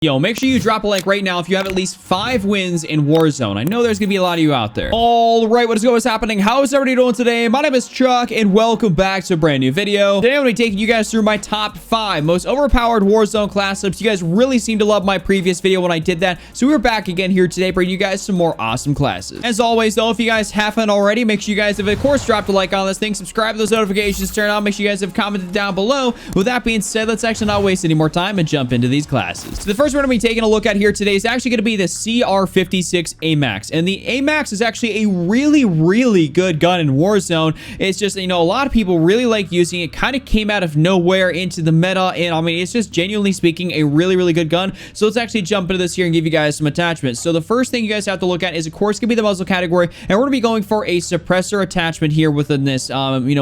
Yo, make sure you drop a like right now if you have at least 5 wins in Warzone. I know there's gonna be a lot of you out there. All right, what is going on? What's happening? How is everybody doing today? My name is Chuck, and welcome back to a brand new video. Today I'm gonna be taking you guys through my top 5 most overpowered Warzone class ups. You guys really seem to love my previous video when I did that, so we're back again here today, bringing you guys some more awesome classes. As always, though, if you guys haven't already, make sure you guys have, of course, dropped a like on this thing, subscribe to those notifications, turn on. Make sure you guys have commented down below. With that being said, let's actually not waste any more time and jump into these classes. So the first one we're gonna be taking a look at here today is actually going to be the CR56 AMAX, and the AMAX is actually a really good gun in Warzone. It's just, you know, a lot of people really like using it. Kind of came out of nowhere into the meta, and I mean, it's just genuinely speaking a really good gun. So let's actually jump into this here and give you guys some attachments. So the first thing you guys have to look at is, of course, going to be the muzzle category, and we're going to be going for a suppressor attachment here within this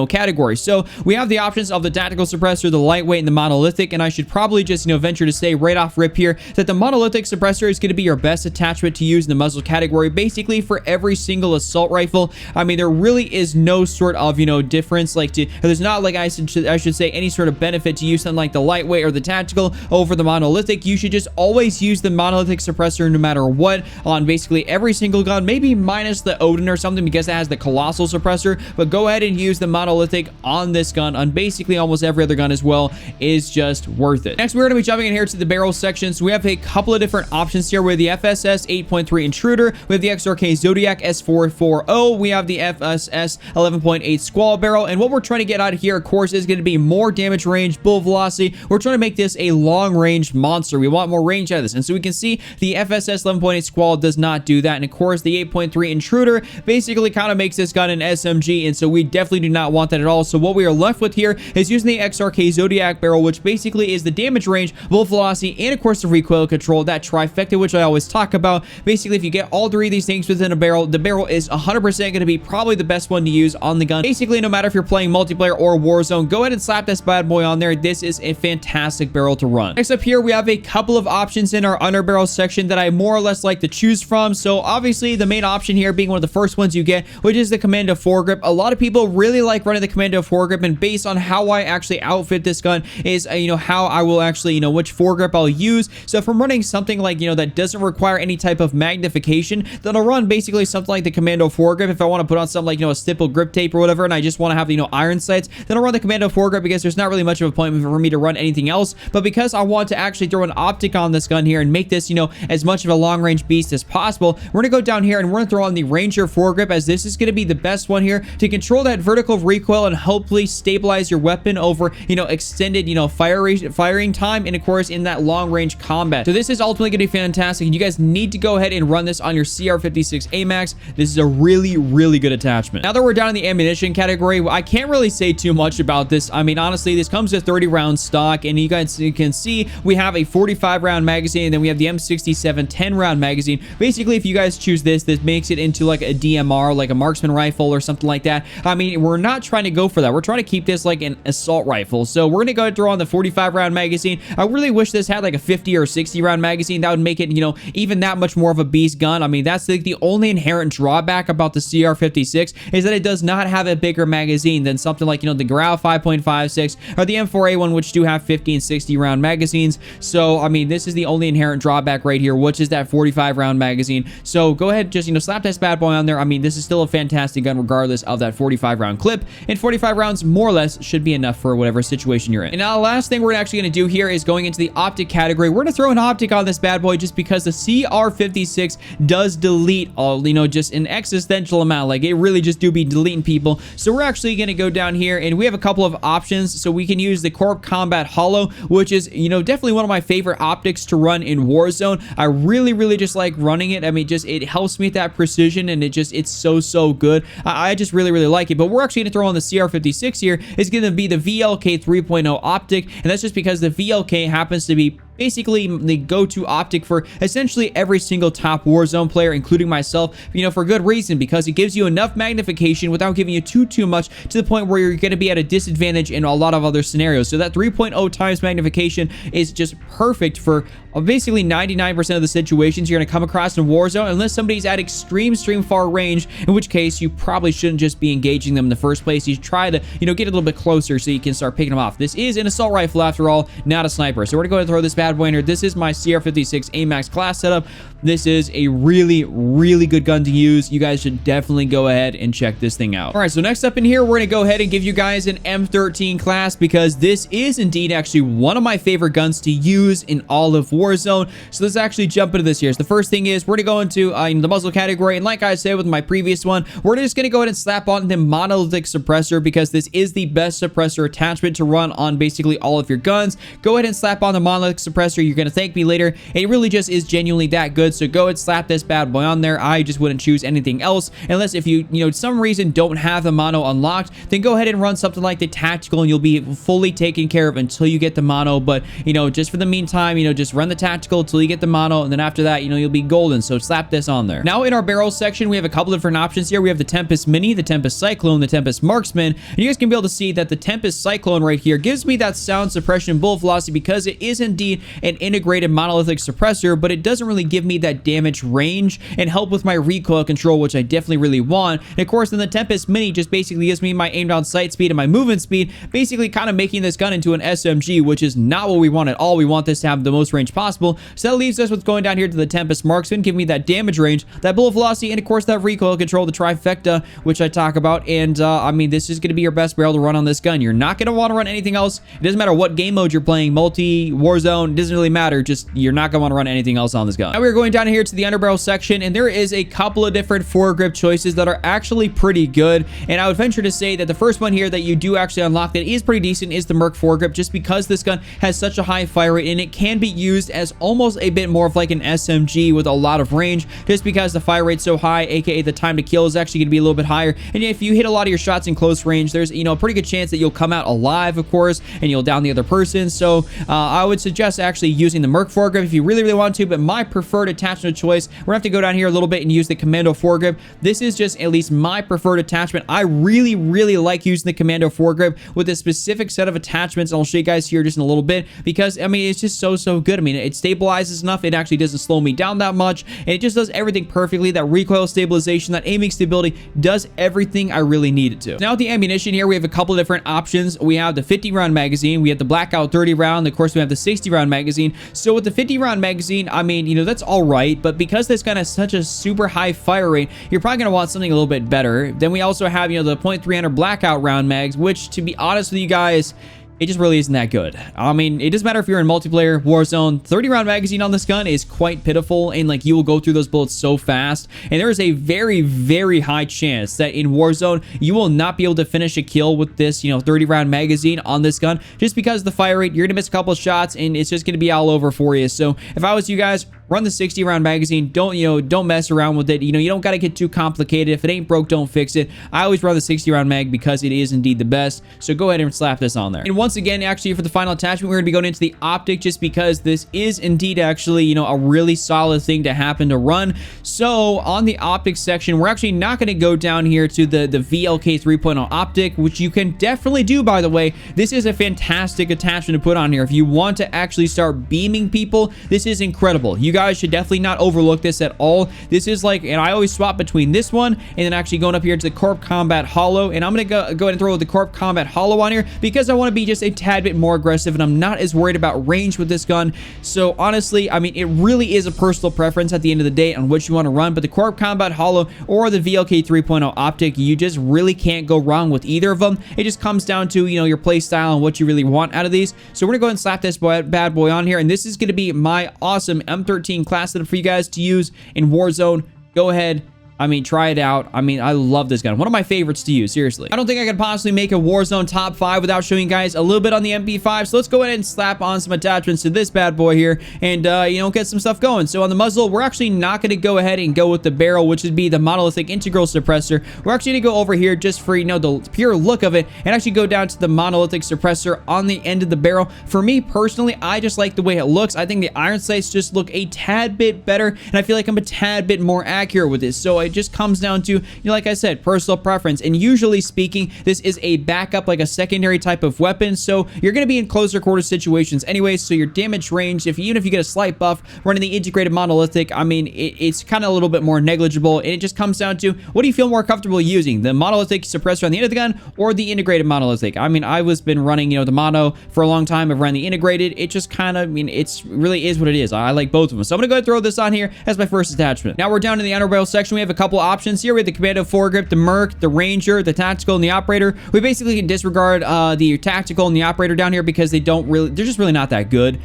category. So we have the options of the tactical suppressor, the lightweight, and the monolithic, and I should probably just, you know, venture to say right off rip here that the monolithic suppressor is going to be your best attachment to use in the muzzle category, basically for every single assault rifle. I mean, there really is no sort of, you know, difference, like there's not, like I should say, any sort of benefit to use something like the lightweight or the tactical over the monolithic. You should just always use the monolithic suppressor no matter what on basically every single gun, maybe minus the Odin or something because it has the colossal suppressor, but go ahead and use the monolithic on this gun, on basically almost every other gun as well, is just worth it. Next, we're going to be jumping in here to the barrel section. So we have a couple of different options here. We have the FSS 8.3 Intruder, we have the XRK Zodiac S440, we have the FSS 11.8 Squall Barrel, and what we're trying to get out of here, of course, is going to be more damage range, bullet velocity. We're trying to make this a long-range monster. We want more range out of this, and so we can see the FSS 11.8 Squall does not do that, and of course, the 8.3 Intruder basically kind of makes this gun an SMG, and so we definitely do not want that at all. So what we are left with here is using the XRK Zodiac Barrel, which basically is the damage range, bullet velocity, and of course, the recoil control, that trifecta, which I always talk about. Basically, if you get all 3 of these things within a barrel, the barrel is 100% going to be probably the best one to use on the gun. Basically, no matter if you're playing multiplayer or Warzone, go ahead and slap this bad boy on there. This is a fantastic barrel to run. Next up here, we have a couple of options in our under barrel section that I more or less like to choose from. So obviously, the main option here being one of the first ones you get, which is the Commando foregrip. A lot of people really like running the Commando foregrip, and based on how I actually outfit this gun is, how I will actually, which foregrip I'll use. So if I'm running something like, that doesn't require any type of magnification, then I'll run basically something like the Commando foregrip. If I want to put on something like, a stipple grip tape or whatever, and I just want to have, iron sights, then I'll run the Commando foregrip because there's not really much of a point for me to run anything else. But because I want to actually throw an optic on this gun here and make this, as much of a long-range beast as possible, we're going to go down here and we're going to throw on the Ranger foregrip, as this is going to be the best one here to control that vertical recoil and hopefully stabilize your weapon over, extended, firing time, and of course in that long-range combat. So this is ultimately going to be fantastic, and you guys need to go ahead and run this on your CR56 AMAX. This is a really good attachment. Now that we're down in the ammunition category, I can't really say too much about this. I mean, honestly, this comes with 30 round stock, and you guys can see we have a 45 round magazine, and then we have the M67 10 round magazine. Basically, if you guys choose this makes it into like a DMR, like a marksman rifle or something like that. I mean, we're not trying to go for that. We're trying to keep this like an assault rifle. So we're gonna go ahead and throw on the 45 round magazine. I really wish this had like a 50 or 60 round magazine. That would make it, even that much more of a beast gun. I mean, that's like the only inherent drawback about the CR56 is that it does not have a bigger magazine than something like, the Grau 5.56 or the M4A1, which do have 50 and 60 round magazines. So, I mean, this is the only inherent drawback right here, which is that 45 round magazine. So go ahead, just, slap this bad boy on there. I mean, this is still a fantastic gun regardless of that 45 round clip, and 45 rounds more or less should be enough for whatever situation you're in. And now the last thing we're actually going to do here is going into the optic category. We're going to throw an optic on this bad boy just because the CR56 does delete all, just an existential amount. Like, it really just do be deleting people. So we're actually going to go down here, and we have a couple of options. So we can use the Corp Combat Hollow, which is, definitely one of my favorite optics to run in Warzone. I really just like running it. I mean, just, it helps me with that precision, and it's so good. I just really like it. But we're actually going to throw on the CR56 here. It's going to be the VLK 3.0 optic, and that's just because the VLK happens to be basically the go-to optic for essentially every single top Warzone player, including myself, for good reason, because it gives you enough magnification without giving you too much to the point where you're going to be at a disadvantage in a lot of other scenarios. So that 3.0 times magnification is just perfect for basically 99% of the situations you're going to come across in Warzone, unless somebody's at extreme far range, in which case you probably shouldn't just be engaging them in the first place. You try to, get a little bit closer so you can start picking them off. This is an assault rifle after all, not a sniper. So we're going to go ahead and throw this bad boy in here. This is my CR56 AMAX class setup. This is a really good gun to use. You guys should definitely go ahead and check this thing out. All right, so next up in here, we're going to go ahead and give you guys an M13 class, because this is indeed actually one of my favorite guns to use in all of Warzone. So let's actually jump into this here. So the first thing is we're going to go into the muzzle category, and like I said with my previous one, we're just going to go ahead and slap on the monolithic suppressor, because this is the best suppressor attachment to run on basically all of your guns. Go ahead and slap on the monolithic suppressor. You're going to thank me later. It really just is genuinely that good. So go ahead and slap this bad boy on there. I just wouldn't choose anything else unless if you some reason don't have the mono unlocked, then go ahead and run something like the tactical, and you'll be fully taken care of until you get the mono. But just for the meantime, just run the tactical until you get the mono, and then after that, you'll be golden. So slap this on there. Now in our barrel section, we have a couple different options here. We have the Tempest Mini, the Tempest Cyclone, the Tempest Marksman, and you guys can be able to see that the Tempest Cyclone right here gives me that sound suppression bullet velocity, because it is indeed an integrated monolithic suppressor, but it doesn't really give me that damage range and help with my recoil control, which I definitely really want. And of course, then the Tempest Mini just basically gives me my aim down sight speed and my movement speed, basically kind of making this gun into an SMG, which is not what we want at all. We want this to have the most range possible. So that leaves us with going down here to the Tempest Marksman, giving me that damage range, that bullet velocity, and of course that recoil control, the trifecta, which I talk about. And I mean, this is going to be your best barrel to run on this gun. You're not going to want to run anything else. It doesn't matter what game mode you're playing, multi, Warzone, it doesn't really matter. Just you're not going to want to run anything else on this gun. Now we're going down here to the underbarrel section, and there is a couple of different foregrip choices that are actually pretty good. And I would venture to say that the first one here that you do actually unlock that is pretty decent is the Merc foregrip, just because this gun has such a high fire rate, and it can be used as almost a bit more of like an SMG with a lot of range, just because the fire rate's so high, aka the time to kill is actually going to be a little bit higher. And if you hit a lot of your shots in close range, there's a pretty good chance that you'll come out alive, of course, and you'll down the other person. So I would suggest actually using the Merc foregrip if you really want to, but my preferred attachment of choice, we're gonna have to go down here a little bit and use the Commando foregrip. This is just at least my preferred attachment. I really like using the Commando foregrip with a specific set of attachments, and I'll show you guys here just in a little bit, because I mean, it's just so good. I mean, it stabilizes enough, it actually doesn't slow me down that much, and it just does everything perfectly. That recoil stabilization, that aiming stability, does everything I really need it to. Now with the ammunition here, we have a couple of different options. We have the 50 round magazine, we have the Blackout 30 round, of course we have the 60 round magazine. So with the 50 round magazine, I mean, that's all right, but because this gun has such a super high fire rate, you're probably gonna want something a little bit better. Then we also have, the .300 Blackout round mags, which, to be honest with you guys, it just really isn't that good. I mean, it doesn't matter if you're in multiplayer, Warzone, 30 round magazine on this gun is quite pitiful, and like you will go through those bullets so fast, and there is a very high chance that in Warzone you will not be able to finish a kill with this 30 round magazine on this gun, just because of the fire rate. You're gonna miss a couple of shots and it's just gonna be all over for you. So if I was you guys, run the 60 round magazine. Don't mess around with it. You don't got to get too complicated. If it ain't broke, don't fix it. I always run the 60 round mag because it is indeed the best. So go ahead and slap this on there. And once again, actually, for the final attachment, we're going to be going into the optic, just because this is indeed actually, a really solid thing to happen to run. So on the optic section, we're actually not going to go down here to the VLK 3.0 optic, which you can definitely do, by the way. This is a fantastic attachment to put on here. If you want to actually start beaming people, this is incredible. You guys should definitely not overlook this at all. This is like, and I always swap between this one and then actually going up here to the Corp Combat Hollow, and I'm gonna go ahead and throw the Corp Combat Hollow on here because I want to be just a tad bit more aggressive, and I'm not as worried about range with this gun. So honestly, I mean, it really is a personal preference at the end of the day on which you want to run, but the Corp Combat Hollow or the VLK 3.0 optic, you just really can't go wrong with either of them. It just comes down to your play style and what you really want out of these. So we're gonna go ahead and slap this bad boy on here, and this is gonna be my awesome M13 class setup for you guys to use in Warzone. Go ahead, I mean, try it out. I mean, I love this gun. One of my favorites to use, seriously. I don't think I could possibly make a Warzone top 5 without showing you guys a little bit on the MP5. So let's go ahead and slap on some attachments to this bad boy here and, get some stuff going. So on the muzzle, we're actually not going to go ahead and go with the barrel, which would be the monolithic integral suppressor. We're actually going to go over here just for, the pure look of it, and actually go down to the monolithic suppressor on the end of the barrel. For me, personally, I just like the way it looks. I think the iron sights just look a tad bit better, and I feel like I'm a tad bit more accurate with this. So it just comes down to, like I said, personal preference. And usually speaking, this is a backup, like a secondary type of weapon, so you're going to be in closer quarter situations anyway, so your damage range, even if you get a slight buff running the integrated monolithic, I mean, it's kind of a little bit more negligible, and it just comes down to, what do you feel more comfortable using, the monolithic suppressor on the end of the gun or the integrated monolithic? I mean, I was been running, the mono for a long time. I've run the integrated. It just kind of, it's really is what it is. I like both of them, so I'm gonna go ahead and throw this on here as my first attachment. Now we're down in the underbarrel section. We have a couple options here. We have the commando foregrip, the merc, the ranger, the tactical, and the operator. We basically can disregard the tactical and the operator down here because they're just really not that good.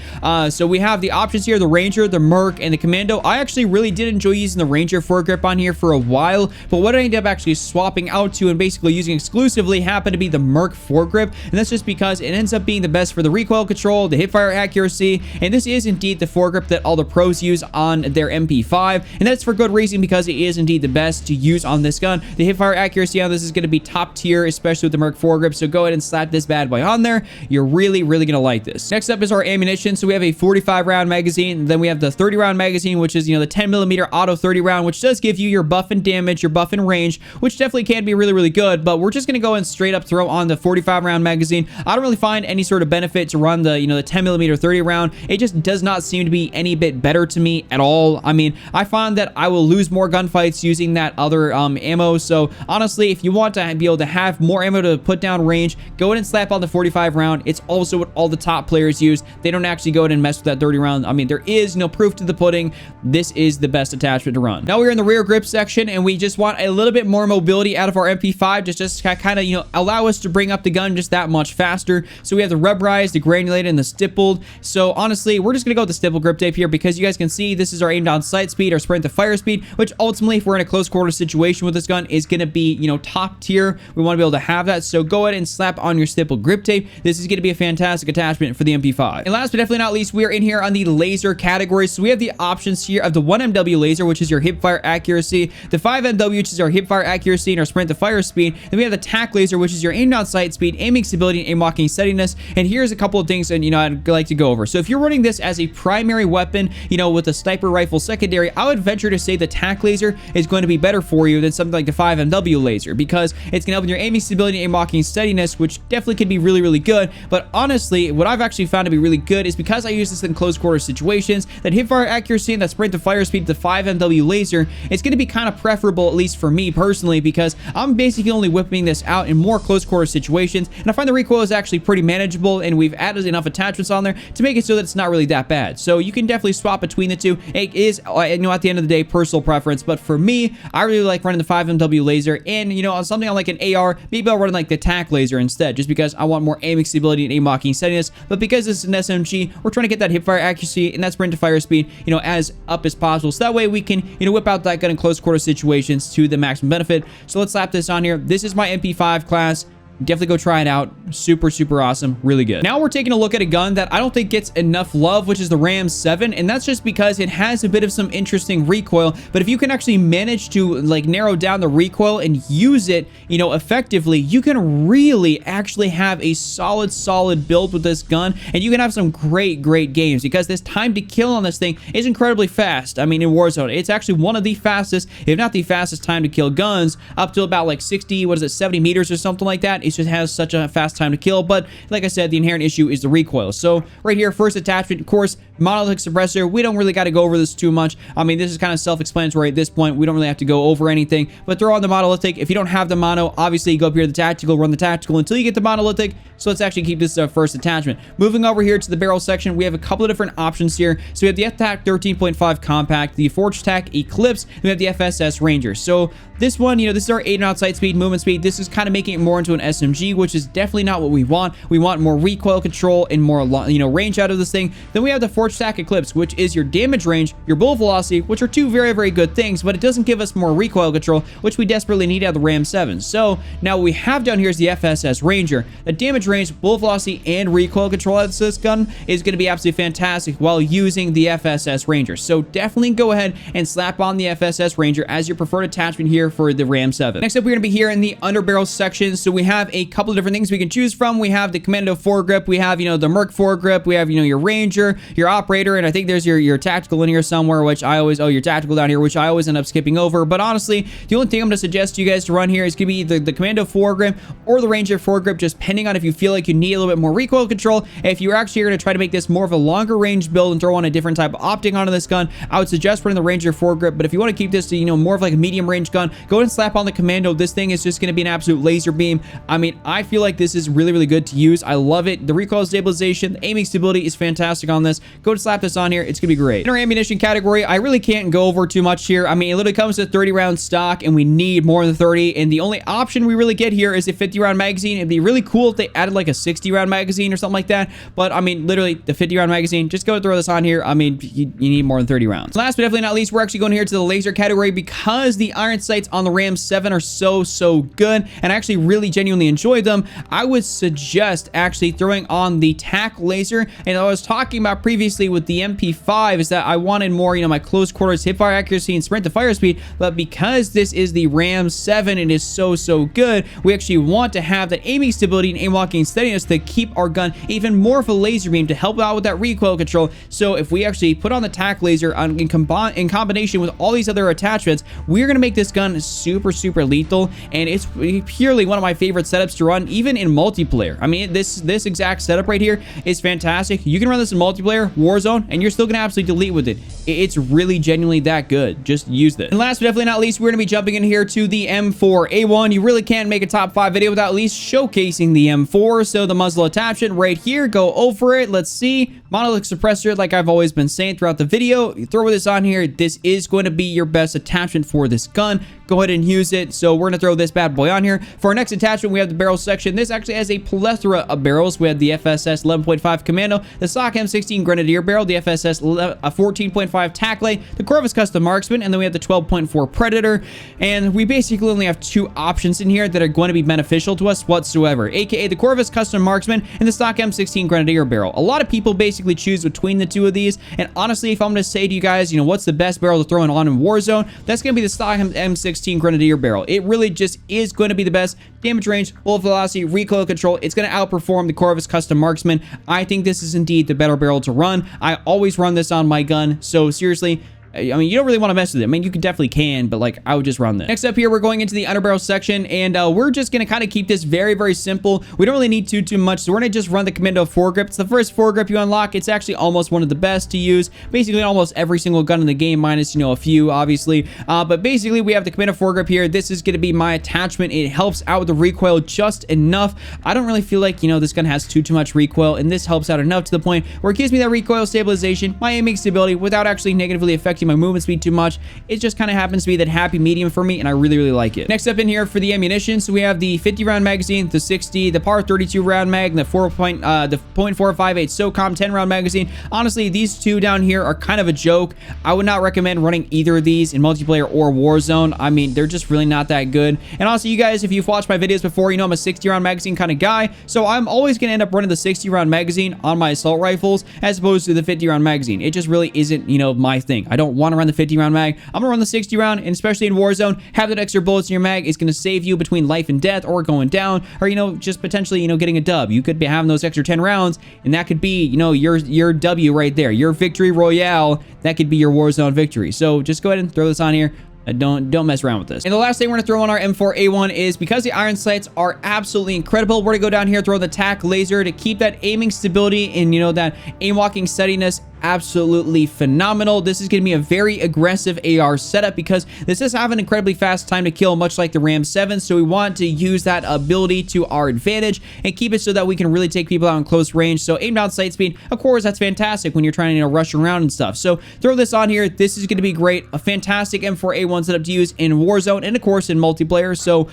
So we have the options here, the ranger, the merc, and the commando. I actually really did enjoy using the ranger foregrip on here for a while, but what I ended up actually swapping out to and basically using exclusively happened to be the merc foregrip, and that's just because it ends up being the best for the recoil control, the hipfire accuracy, and this is indeed the foregrip that all the pros use on their MP5, and that's for good reason because it is indeed the best to use on this gun. The hipfire accuracy on this is going to be top tier, especially with the merc foregrip, so go ahead and slap this bad boy on there. You're really going to like this. Next up is our ammunition. So we have a 45 round magazine, then we have the 30 round magazine, which is, the 10mm auto 30 round, which does give you your buff and damage, your buff and range, which definitely can be really good, but we're just going to go and straight up throw on the 45 round magazine. I don't really find any sort of benefit to run the, the 10mm 30 round. It just does not seem to be any bit better to me at all. I mean, I find that I will lose more gunfights using that other ammo, so honestly, if you want to be able to have more ammo to put down range, go ahead and slap on the 45 round. It's also what all the top players use. They don't actually go ahead and mess with that 30 round. I mean, there is no proof to the pudding. This is the best attachment to run. Now we're in the rear grip section, and we just want a little bit more mobility out of our MP5, just kind of, allow us to bring up the gun just that much faster. So we have the rubberized, the granulated, and the stippled. So honestly, we're just gonna go with the stippled grip tape here because you guys can see this is our aim down sight speed, our sprint to fire speed, which ultimately, if we're in a close quarter situation with this gun, is gonna be, top tier. We want to be able to have that, so go ahead and slap on your stippled grip tape. This is gonna be a fantastic attachment for the MP5. And last but definitely not least, we are in here on the laser category. So we have the options here of the 1MW laser, which is your hip fire accuracy, the 5MW, which is our hip fire accuracy and our sprint to fire speed. Then we have the tac laser, which is your aim down sight speed, aiming stability, and aim locking steadiness. And here's a couple of things that I'd like to go over. So if you're running this as a primary weapon, with a sniper rifle secondary, I would venture to say the tac laser is going to be better for you than something like the 5MW laser because it's gonna help in your aiming stability, aim locking steadiness, which definitely could be really good. But honestly, what I've actually found to be really good is because I use this in close quarter situations, that hip fire accuracy and that sprint to fire speed, the 5MW laser, it's going to be kind of preferable, at least for me personally, because I'm basically only whipping this out in more close quarter situations, and I find the recoil is actually pretty manageable, and we've added enough attachments on there to make it so that it's not really that bad. So you can definitely swap between the two. It is, at the end of the day, personal preference, but for me, I really like running the 5MW laser, and on something on like an AR, maybe I'll run like the tac laser instead, just because I want more aiming stability and aim locking steadiness. But because this is an SMG, we're trying to get that hip fire accuracy and that sprint to fire speed, as up as possible, so that way we can, whip out that gun in close quarter situations to the maximum benefit. So let's slap this on here. This is my MP5 class. Definitely go try it out. Super awesome. Really good. Now we're taking a look at a gun that I don't think gets enough love, which is the Ram 7, and that's just because it has a bit of some interesting recoil. But if you can actually manage to narrow down the recoil and use it, effectively, you can really actually have a solid build with this gun, and you can have some great games because this time to kill on this thing is incredibly fast. I mean, in Warzone, it's actually one of the fastest, if not the fastest time to kill guns, up to about 70 meters or something like that. It just has such a fast time to kill, but like I said, the inherent issue is the recoil. So right here, first attachment, of course, monolithic suppressor. We don't really got to go over this too much. I mean, this is kind of self-explanatory at this point. We don't really have to go over anything, but throw on the monolithic. If you don't have the mono, obviously you go up here to the tactical, run the tactical until you get the monolithic. So let's actually keep this first attachment. Moving over here to the barrel section, we have a couple of different options here. So we have the F-Tac 13.5 Compact, the Forge Tac Eclipse, and we have the FSS Ranger. So this one, this is our 8-knot sight speed, movement speed. This is kind of making it more into an SMG, which is definitely not what we want. We want more recoil control and more, range out of this thing. Then we have the Forge Tac Eclipse, which is your damage range, your bullet velocity, which are two very good things, but it doesn't give us more recoil control, which we desperately need out of the Ram 7. So now what we have down here is the FSS Ranger. The damage range, bullet velocity, and recoil control out of this gun is going to be absolutely fantastic while using the FSS Ranger. So definitely go ahead and slap on the FSS Ranger as your preferred attachment here for the Ram 7. Next up, we're going to be here in the underbarrel section. So we have a couple of different things we can choose from. We have the Commando foregrip. We have, the Merc foregrip. We have, your Ranger, your operator, and I think there's your tactical in here somewhere, which I always, oh, your tactical down here, which I always end up skipping over. But honestly, the only thing I'm going to suggest to you guys to run here is going to be either the Commando foregrip or the Ranger foregrip, just depending on if you feel like you need a little bit more recoil control. If you're actually going to try to make this more of a longer range build and throw on a different type of optic onto this gun, I would suggest running the Ranger foregrip. But if you want to keep this to, you know, more of like a medium range gun, go ahead and slap on the Commando. This thing is just going to be an absolute laser beam. I mean, I feel like this is really, really good to use. I love it. The recoil stabilization, the aiming stability is fantastic on this. Go ahead and slap this on here. It's going to be great. In our ammunition category, I really can't go over too much here. I mean, it literally comes to 30 round stock, and we need more than 30. And the only option we really get here is a 50 round magazine. It'd be really cool if they added like a 60 round magazine or something like that. But I mean, literally the 50 round magazine, just go and throw this on here. I mean, you need more than 30 rounds. Last but definitely not least, we're actually going here to the laser category because the iron sights on the Ram 7 are so good, and I actually really genuinely enjoy them. I would suggest actually throwing on the tac laser. And I was talking about previously with the MP5 is that I wanted more, you know, my close quarters hip fire accuracy and sprint to fire speed, but because this is the Ram 7 and is so good, we actually want to have that aiming stability and aim locking steadiness to keep our gun even more of a laser beam to help out with that recoil control. So if we actually put on the tac laser in combination with all these other attachments, we're going to make this gun super lethal, and it's purely one of my favorite setups to run even in multiplayer. I mean, this exact setup right here is fantastic. You can run this in multiplayer, Warzone, and you're still going to absolutely delete with it. It's really genuinely that good. Just use this. And last but definitely not least, we're going to be jumping in here to the M4A1. You really can't make a top 5 video without at least showcasing the M4. So the muzzle attachment right here, go over it. Let's see. Monolithic suppressor, like I've always been saying throughout the video, you throw this on here. This is going to be your best attachment for this gun. Go ahead and use it. So we're going to throw this bad boy on here. For our next attachment, we have the barrel section. This actually has a plethora of barrels. We have the FSS 11.5 Commando, the stock M16 Grenadier barrel, the FSS 14.5 Tacklay, the Corvus Custom Marksman, and then we have the 12.4 Predator. And we basically only have 2 options in here that are going to be beneficial to us whatsoever, aka the Corvus Custom Marksman and the stock M16 Grenadier barrel. A lot of people basically choose between the 2 of these, and honestly, if I'm going to say to you guys, you know, what's the best barrel to throw on in Warzone, that's going to be the stock M16 Grenadier barrel. It really just is going to be the best damage range, bullet velocity, recoil control. It's going to outperform the Corvus Custom Marksman. I think this is indeed the better barrel to run. I always run this on my gun, so seriously, I mean, you don't really want to mess with it. I mean, you definitely can, but like, I would just run this. Next up here, we're going into the underbarrel section, and we're just going to kind of keep this very simple. We don't really need too much, so we're going to just run the Commando foregrip. It's the first foregrip you unlock. It's actually almost one of the best to use. Basically, almost every single gun in the game, minus, you know, a few, obviously. But basically, we have the Commando foregrip here. This is going to be my attachment. It helps out with the recoil just enough. I don't really feel like, you know, this gun has too much recoil, and this helps out enough to the point where it gives me that recoil stabilization, my aiming stability, without actually negatively affecting my movement speed too much. It just kind of happens to be that happy medium for me, and I really like it. Next up in here for the ammunition, so we have the 50 round magazine, the 60, the PAR 32 round mag, the .458 SOCOM 10 round magazine. Honestly, these 2 down here are kind of a joke. I would not recommend running either of these in multiplayer or Warzone. I mean, they're just really not that good. And also, you guys, if you've watched my videos before, you know I'm a 60 round magazine kind of guy, so I'm always going to end up running the 60 round magazine on my assault rifles as opposed to the 50 round magazine. It just really isn't, you know, my thing. I don't want to run the 50 round mag. I'm gonna run the 60 round, and especially in Warzone, having extra bullets in your mag is gonna save you between life and death, or going down, or, you know, just potentially, you know, getting a dub. You could be having those extra 10 rounds, and that could be, you know, your W right there, your victory royale. That could be your Warzone victory. So just go ahead and throw this on here. Don't mess around with this. And the last thing we're going to throw on our M4A1 is, because the iron sights are absolutely incredible, we're going to go down here, throw the tac laser to keep that aiming stability and, you know, that aim walking steadiness absolutely phenomenal. This is going to be a very aggressive AR setup because this does have an incredibly fast time to kill, much like the Ram 7. So we want to use that ability to our advantage and keep it so that we can really take people out in close range. So aim down sight speed, of course, that's fantastic when you're trying to, you know, rush around and stuff. So throw this on here. This is going to be great. A fantastic M4A1 setup to use in Warzone and, of course, in multiplayer. So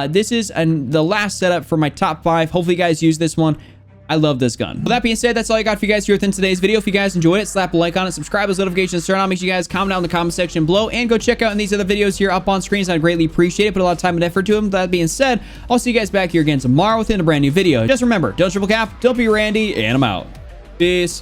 this is the last setup for my top 5. Hopefully, you guys use this one. I love this gun. With that being said, that's all I got for you guys here within today's video. If you guys enjoyed it, slap a like on it, subscribe, those notifications turn on. Make sure you guys comment down in the comment section below, and go check out these other videos here up on screens. I'd greatly appreciate it. Put a lot of time and effort to them. With that being said, I'll see you guys back here again tomorrow within a brand new video. Just remember, don't triple cap, don't be Randy, and I'm out. Peace.